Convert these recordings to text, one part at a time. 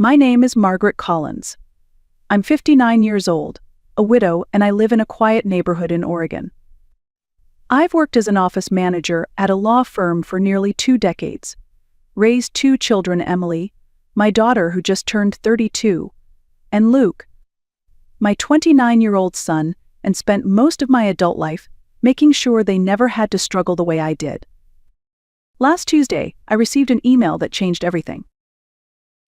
My name is Margaret Collins. I'm 59 years old, a widow, and I live in a quiet neighborhood in Oregon. I've worked as an office manager at a law firm for nearly 2 decades, raised 2 children, Emily, my daughter who just turned 32, and Luke, my 29-year-old son, and spent most of my adult life making sure they never had to struggle the way I did. Last Tuesday, I received an email that changed everything.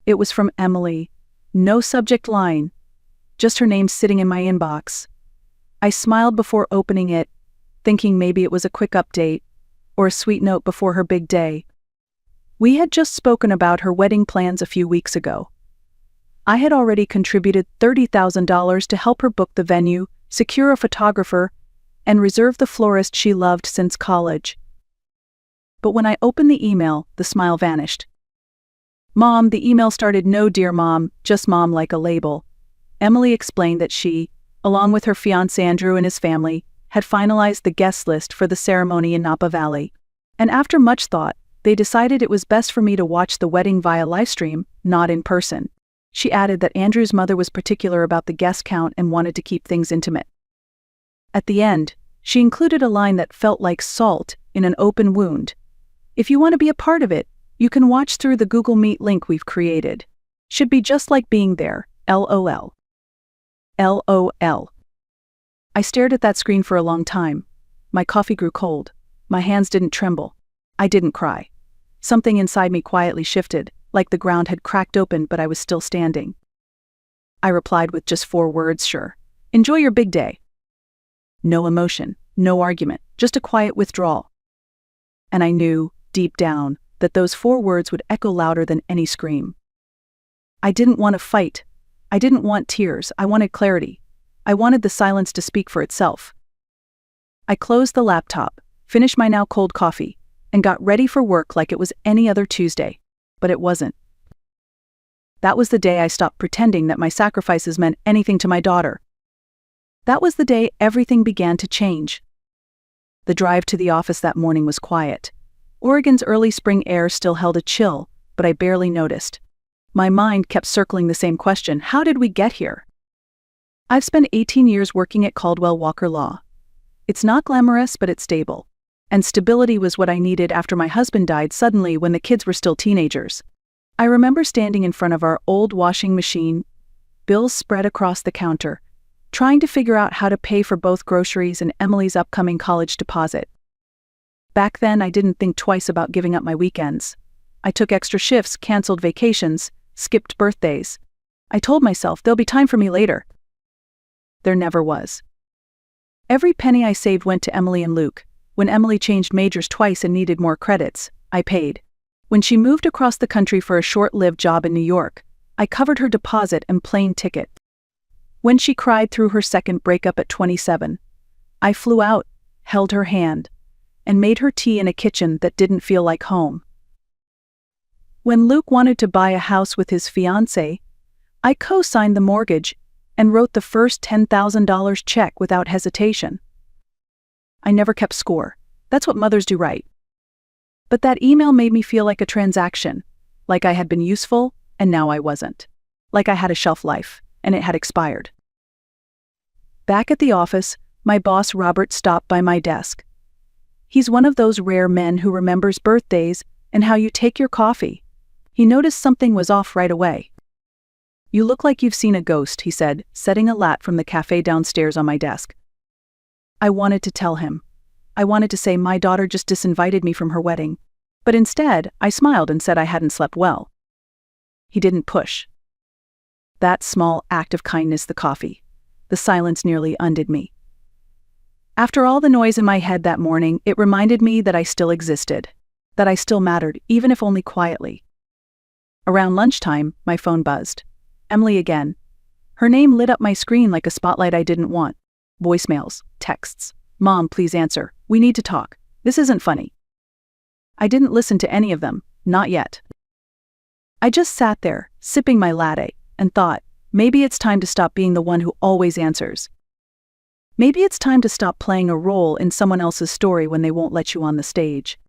It was from Emily. No subject line, just her name sitting in my inbox. I smiled before opening it, thinking maybe it was a quick update or a sweet note before her big day. We had just spoken about her wedding plans a few weeks ago. I had already contributed $30,000 to help her book the venue, secure a photographer, and reserve the florist she loved since college. But when I opened the email, the smile vanished. Mom, the email started, "No, dear Mom, just Mom," like a label. Emily explained that she, along with her fiancé Andrew and his family, had finalized the guest list for the ceremony in Napa Valley. And after much thought, they decided it was best for me to watch the wedding via livestream, not in person. She added that Andrew's mother was particular about the guest count and wanted to keep things intimate. At the end, she included a line that felt like salt in an open wound. "If you want to be a part of it, you can watch through the Google Meet link we've created. Should be just like being there, LOL." LOL. I stared at that screen for a long time. My coffee grew cold. My hands didn't tremble. I didn't cry. Something inside me quietly shifted, like the ground had cracked open but I was still standing. I replied with just 4 words, "Sure. Enjoy your big day." No emotion, no argument, just a quiet withdrawal. And I knew, deep down, that those 4 words would echo louder than any scream. I didn't want to fight. I didn't want tears. I wanted clarity. I wanted the silence to speak for itself. I closed the laptop, finished my now cold coffee, and got ready for work like it was any other Tuesday. But it wasn't. That was the day I stopped pretending that my sacrifices meant anything to my daughter. That was the day everything began to change. The drive to the office that morning was quiet. Oregon's early spring air still held a chill, but I barely noticed. My mind kept circling the same question: how did we get here? I've spent 18 years working at Caldwell Walker Law. It's not glamorous, but it's stable. And stability was what I needed after my husband died suddenly when the kids were still teenagers. I remember standing in front of our old washing machine, bills spread across the counter, trying to figure out how to pay for both groceries and Emily's upcoming college deposit. Back then, I didn't think twice about giving up my weekends. I took extra shifts, canceled vacations, skipped birthdays. I told myself there'll be time for me later. There never was. Every penny I saved went to Emily and Luke. When Emily changed majors twice and needed more credits, I paid. When she moved across the country for a short-lived job in New York, I covered her deposit and plane ticket. When she cried through her second breakup at 27, I flew out, held her hand, and made her tea in a kitchen that didn't feel like home. When Luke wanted to buy a house with his fiancée, I co-signed the mortgage and wrote the first $10,000 check without hesitation. I never kept score. That's what mothers do, right? But that email made me feel like a transaction, like I had been useful and now I wasn't, like I had a shelf life and it had expired. Back at the office, my boss Robert stopped by my desk. He's one of those rare men who remembers birthdays and how you take your coffee. He noticed something was off right away. "You look like you've seen a ghost," he said, setting a lat from the cafe downstairs on my desk. I wanted to tell him. I wanted to say my daughter just disinvited me from her wedding. But instead, I smiled and said I hadn't slept well. He didn't push. That small act of kindness, the coffee, the silence nearly undid me. After all the noise in my head that morning, it reminded me that I still existed, that I still mattered, even if only quietly. Around lunchtime, my phone buzzed. Emily again. Her name lit up my screen like a spotlight I didn't want. Voicemails, texts. "Mom, please answer. We need to talk. This isn't funny." I didn't listen to any of them, not yet. I just sat there, sipping my latte, and thought, maybe it's time to stop being the one who always answers. Maybe it's time to stop playing a role in someone else's story when they won't let you on the stage.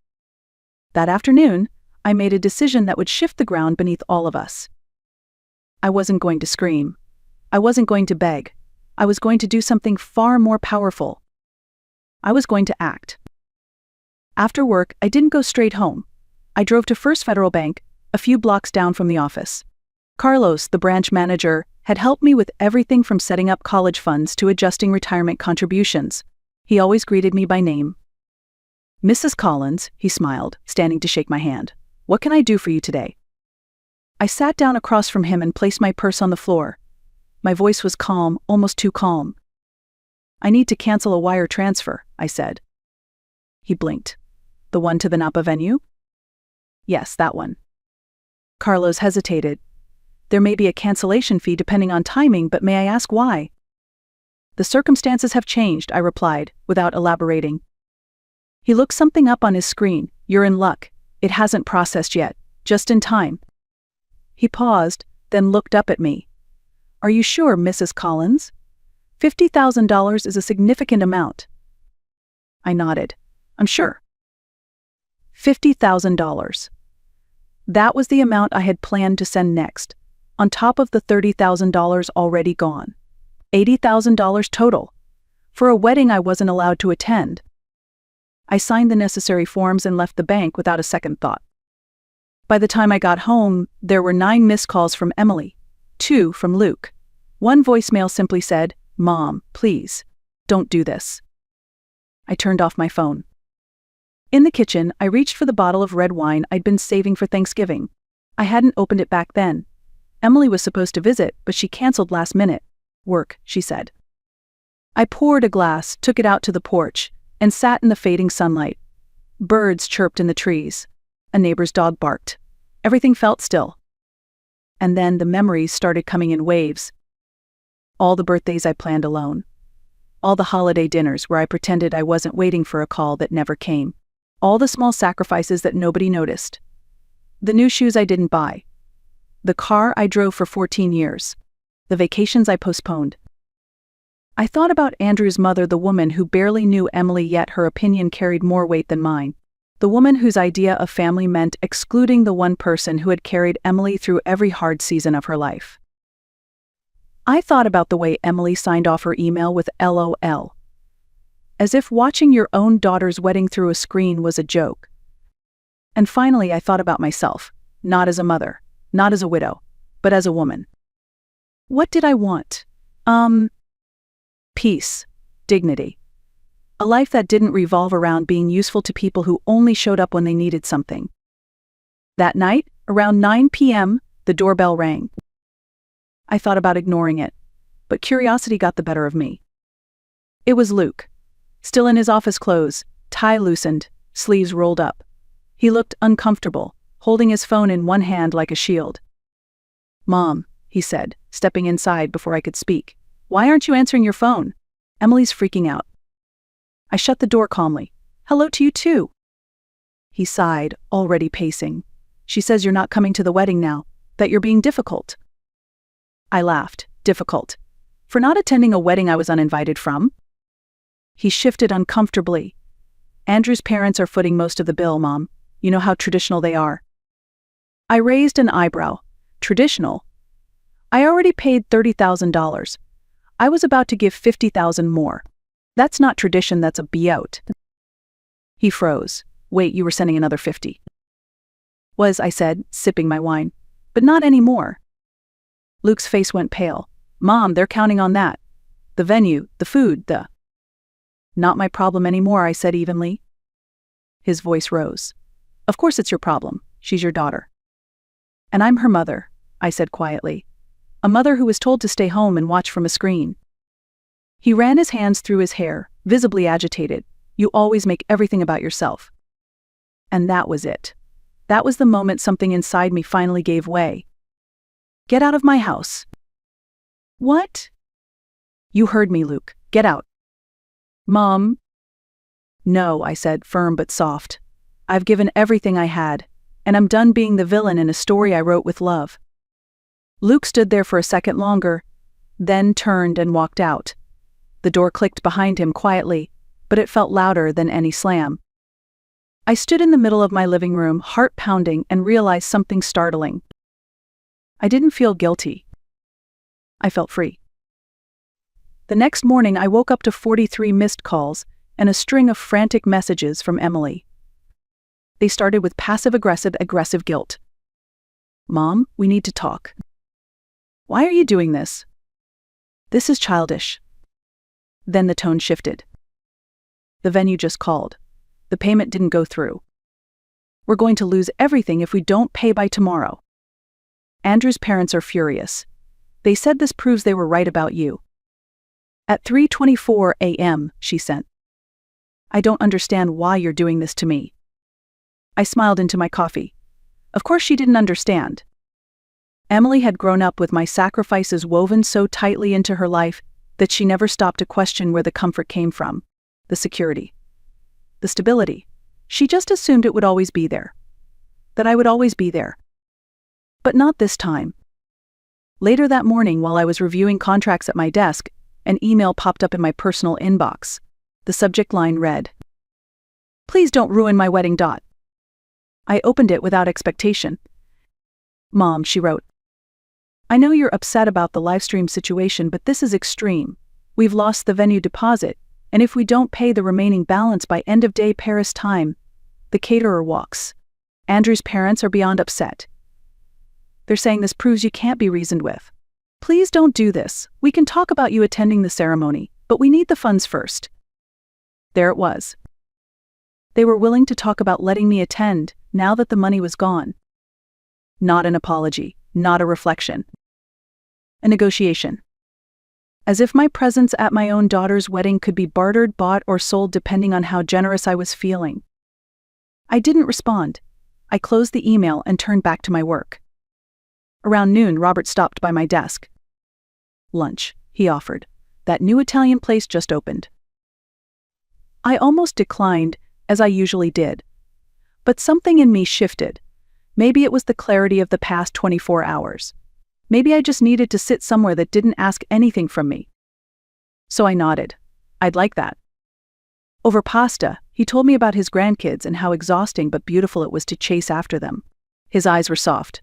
That afternoon, I made a decision that would shift the ground beneath all of us. I wasn't going to scream. I wasn't going to beg. I was going to do something far more powerful. I was going to act. After work, I didn't go straight home. I drove to First Federal Bank, a few blocks down from the office. Carlos, the branch manager, had helped me with everything from setting up college funds to adjusting retirement contributions. He always greeted me by name. "Mrs. Collins," he smiled, standing to shake my hand. "What can I do for you today?" I sat down across from him and placed my purse on the floor. My voice was calm, almost too calm. "I need to cancel a wire transfer," I said. He blinked. "The one to the Napa venue?" "Yes, that one." Carlos hesitated. "There may be a cancellation fee depending on timing, but may I ask why?" "The circumstances have changed," I replied, without elaborating. He looked something up on his screen. "You're in luck. It hasn't processed yet. Just in time." He paused, then looked up at me. "Are you sure, Mrs. Collins? $50,000 is a significant amount." I nodded. "I'm sure." $50,000. That was the amount I had planned to send next, on top of the $30,000 already gone. $80,000 total, for a wedding I wasn't allowed to attend. I signed the necessary forms and left the bank without a second thought. By the time I got home, there were 9 missed calls from Emily, 2 from Luke. One voicemail simply said, "Mom, please, don't do this." I turned off my phone. In the kitchen, I reached for the bottle of red wine I'd been saving for Thanksgiving. I hadn't opened it back then. Emily was supposed to visit, but she canceled last minute. "Work," she said. I poured a glass, took it out to the porch, and sat in the fading sunlight. Birds chirped in the trees. A neighbor's dog barked. Everything felt still. And then the memories started coming in waves. All the birthdays I planned alone. All the holiday dinners where I pretended I wasn't waiting for a call that never came. All the small sacrifices that nobody noticed. The new shoes I didn't buy. The car I drove for 14 years. The vacations I postponed. I thought about Andrew's mother, the woman who barely knew Emily, yet her opinion carried more weight than mine. The woman whose idea of family meant excluding the one person who had carried Emily through every hard season of her life. I thought about the way Emily signed off her email with LOL. As if watching your own daughter's wedding through a screen was a joke. And finally I thought about myself, not as a mother, not as a widow, but as a woman. What did I want? Peace, dignity. A life that didn't revolve around being useful to people who only showed up when they needed something. That night, around 9 p.m., the doorbell rang. I thought about ignoring it, but curiosity got the better of me. It was Luke, still in his office clothes, tie loosened, sleeves rolled up. He looked uncomfortable, holding his phone in one hand like a shield. "Mom," he said, stepping inside before I could speak. "Why aren't you answering your phone? Emily's freaking out." I shut the door calmly. "Hello to you too." He sighed, already pacing. "She says you're not coming to the wedding now, that you're being difficult." I laughed. Difficult? For not attending a wedding I was uninvited from? He shifted uncomfortably. "Andrew's parents are footing most of the bill, Mom. You know how traditional they are." I raised an eyebrow. Traditional? I already paid $30,000. I was about to give $50,000 more. That's not tradition, that's a be-out. He froze. "Wait, you were sending another 50. "Was," I said, sipping my wine. "But not anymore." Luke's face went pale. "Mom, they're counting on that. The venue, the food, the—" "Not my problem anymore," I said evenly. His voice rose. "Of course it's your problem. She's your daughter." "And I'm her mother," I said quietly. "A mother who was told to stay home and watch from a screen." He ran his hands through his hair, visibly agitated. "You always make everything about yourself." And that was it. That was the moment something inside me finally gave way. "Get out of my house." "What?" "You heard me, Luke. Get out." "Mom." "No," I said, firm but soft. "I've given everything I had, and I'm done being the villain in a story I wrote with love." Luke stood there for a second longer, then turned and walked out. The door clicked behind him quietly, but it felt louder than any slam. I stood in the middle of my living room, heart pounding, and realized something startling. I didn't feel guilty. I felt free. The next morning, I woke up to 43 missed calls and a string of frantic messages from Emily. They started with passive-aggressive guilt. "Mom, we need to talk." "Why are you doing this?" "This is childish." Then the tone shifted. "The venue just called. The payment didn't go through. We're going to lose everything if we don't pay by tomorrow. Andrew's parents are furious. They said this proves they were right about you." At 3:24 a.m., she sent. "I don't understand why you're doing this to me." I smiled into my coffee. Of course she didn't understand. Emily had grown up with my sacrifices woven so tightly into her life that she never stopped to question where the comfort came from, the security, the stability. She just assumed it would always be there. That I would always be there. But not this time. Later that morning, while I was reviewing contracts at my desk, an email popped up in my personal inbox. The subject line read, "Please don't ruin my wedding. I opened it without expectation. "Mom," she wrote, "I know you're upset about the livestream situation, but this is extreme. We've lost the venue deposit, and if we don't pay the remaining balance by end of day Paris time, the caterer walks. Andrew's parents are beyond upset. They're saying this proves you can't be reasoned with. Please don't do this. We can talk about you attending the ceremony, but we need the funds first." There it was. They were willing to talk about letting me attend, now that the money was gone. Not an apology, not a reflection. A negotiation. As if my presence at my own daughter's wedding could be bartered, bought, or sold depending on how generous I was feeling. I didn't respond. I closed the email and turned back to my work. Around noon, Robert stopped by my desk. "Lunch," he offered. "That new Italian place just opened." I almost declined, as I usually did. But something in me shifted. Maybe it was the clarity of the past 24 hours. Maybe I just needed to sit somewhere that didn't ask anything from me. So I nodded. I'd like that. Over pasta, he told me about his grandkids and how exhausting but beautiful it was to chase after them. His eyes were soft.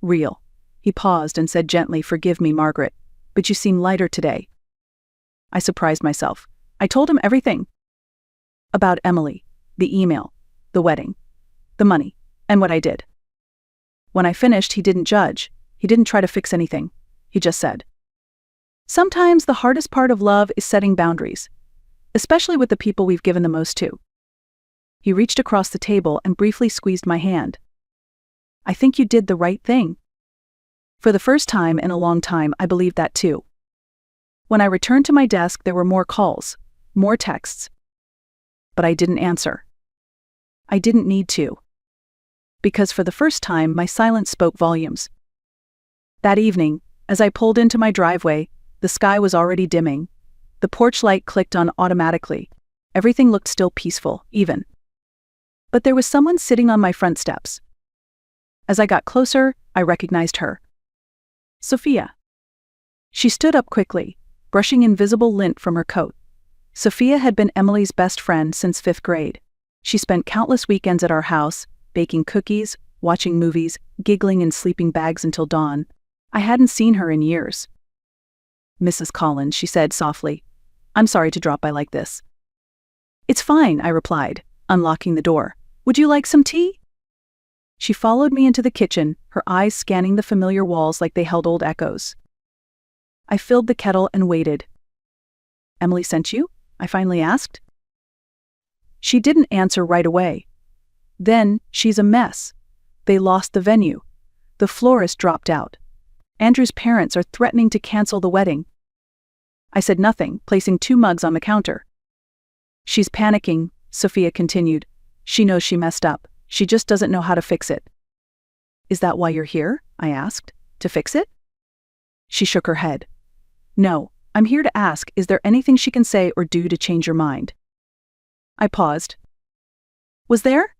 Real. He paused and said gently, "Forgive me, Margaret, but you seem lighter today." I surprised myself. I told him everything. About Emily, the email, the wedding, the money, and what I did. When I finished, he didn't judge. He didn't try to fix anything. He just said, "Sometimes the hardest part of love is setting boundaries, especially with the people we've given the most to." He reached across the table and briefly squeezed my hand. "I think you did the right thing." For the first time in a long time, I believed that too. When I returned to my desk, there were more calls, more texts. But I didn't answer. I didn't need to. Because for the first time, my silence spoke volumes. That evening, as I pulled into my driveway, the sky was already dimming. The porch light clicked on automatically. Everything looked still peaceful, even. But there was someone sitting on my front steps. As I got closer, I recognized her. Sophia. She stood up quickly, brushing invisible lint from her coat. Sophia had been Emily's best friend since 5th grade. She spent countless weekends at our house, baking cookies, watching movies, giggling in sleeping bags until dawn. I hadn't seen her in years. "Mrs. Collins," she said softly, "I'm sorry to drop by like this." "It's fine," I replied, unlocking the door. "Would you like some tea?" She followed me into the kitchen, her eyes scanning the familiar walls like they held old echoes. I filled the kettle and waited. "Emily sent you?" I finally asked. She didn't answer right away. Then, "She's a mess. They lost the venue. The florist dropped out. Andrew's parents are threatening to cancel the wedding." I said nothing, placing 2 mugs on the counter. "She's panicking," Sophia continued. "She knows she messed up. She just doesn't know how to fix it." "Is that why you're here?" I asked. "To fix it?" She shook her head. "No, I'm here to ask, is there anything she can say or do to change your mind?" I paused. Was there?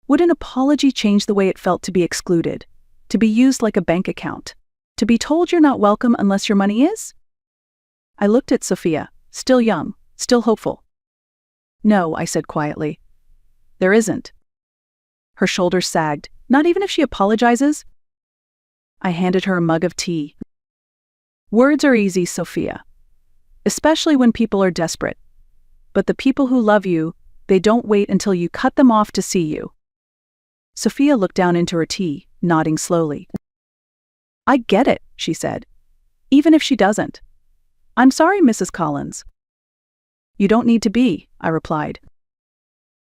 Would an apology change the way it felt to be excluded? To be used like a bank account? To be told you're not welcome unless your money is? I looked at Sophia, still young, still hopeful. "No," I said quietly. "There isn't." Her shoulders sagged. "Not even if she apologizes?" I handed her a mug of tea. Words are easy, Sophia. Especially when people are desperate. But the people who love you, they don't wait until you cut them off to see you. Sophia looked down into her tea, nodding slowly. I get it, she said. Even if she doesn't. I'm sorry, Mrs. Collins. You don't need to be, I replied.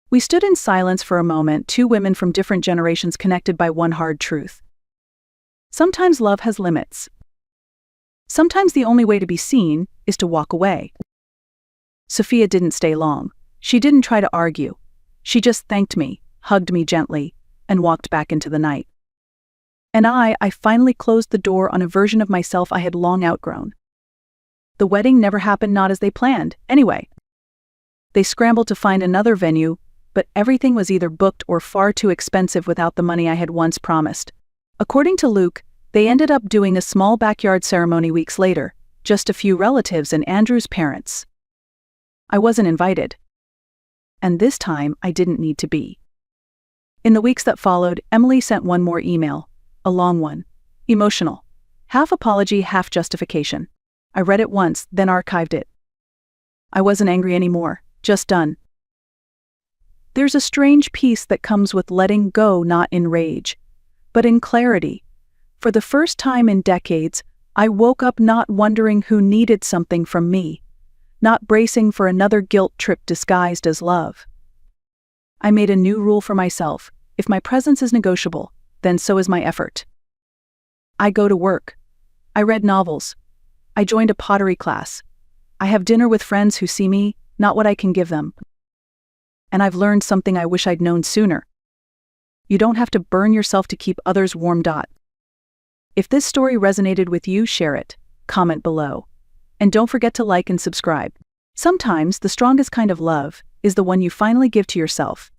We stood in silence for a moment, two women from different generations connected by one hard truth. Sometimes love has limits. Sometimes the only way to be seen is to walk away. Sophia didn't stay long. She didn't try to argue. She just thanked me, hugged me gently, and walked back into the night. And I finally closed the door on a version of myself I had long outgrown. The wedding never happened, not as they planned, anyway. They scrambled to find another venue, but everything was either booked or far too expensive without the money I had once promised. According to Luke, they ended up doing a small backyard ceremony weeks later, just a few relatives and Andrew's parents. I wasn't invited. And this time, I didn't need to be. In the weeks that followed, Emily sent one more email, a long one, emotional, half apology, half justification. I read it once, then archived it. I wasn't angry anymore, just done. There's a strange peace that comes with letting go, not in rage, but in clarity. For the first time in decades, I woke up not wondering who needed something from me, not bracing for another guilt trip disguised as love. I made a new rule for myself: if my presence is negotiable, then so is my effort. I go to work. I read novels. I joined a pottery class. I have dinner with friends who see me, not what I can give them. And I've learned something I wish I'd known sooner. You don't have to burn yourself to keep others warm. If this story resonated with you, share it, comment below. And don't forget to like and subscribe. Sometimes the strongest kind of love is the one you finally give to yourself.